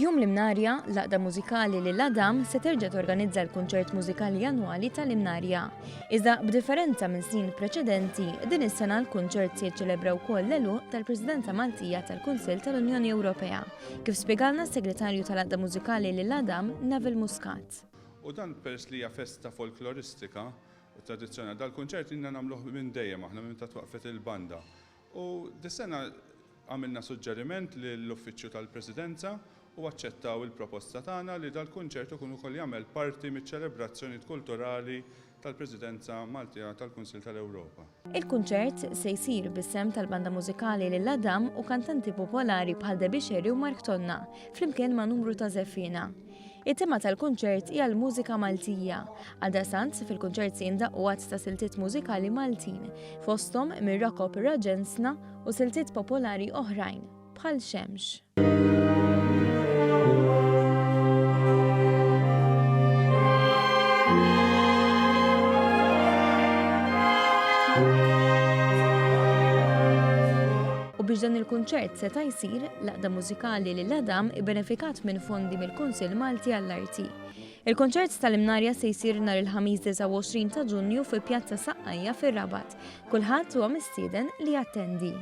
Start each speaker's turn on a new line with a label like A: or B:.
A: F'jum l-Imnarja, l-għaqda mużikali lill-Adam se terġa' torganizza l-kunċert mużikali annwali tal-Imnarja. Iżda b'differenza minn snin preċedenti, din is-sena l-kunċert se jiċċelebra wkoll l-għeluq tal-Presidenza Maltija tal-Kunsill tal-Unjoni Ewropea, kif spjegalna s-Segretarju tal-għaqda mużikali lill-Adam, Navel Muscat.
B: U dan peress li hija festa folkloristika tradizzjonali dal-kunċert inna nagħmluh minn dejjem aħna minn ta' twaqfet il-banda. U dis-sena għamilna suġġeriment lill-Uffiċċju tal-Presidenza u aċċettaw il-proposta tagħna li dal-kunċert ikun ukoll jagħmel parti miċ-ċelebrazzjonijiet kulturali tal-Presidenza Maltija tal-Kunsill tal-Ewropa.
A: Il-kunċert se jsir bis-sem tal-banda mużikali lill-Adam u kantanti popolari bħal Debbie Sherry u Mark Tonna, flimkien ma' numru ta' żeffina. Il-tema tal-kunċert hija l-mużika Maltija. Għaldaqstant fil-kunċert se jindaqqu għazz ta' siltiet mużikali Maltin, fosthom mir-rock opera ġensna u siltiet popolari oħrajn bħal Xemx. U biex dan il-kunċert seta' jsir, l-għaqda mużikali lill-Adam ibbenefikat minn fondi mill-Kunsill Malti għall-Arti. Il-kunċert tal-Imnarja se jsir nhar il-ħamis 29 ta' Ġunju fi Pjazza Saqqajja fir-Rabat. Kulħadd huwa mistieden li jattendi.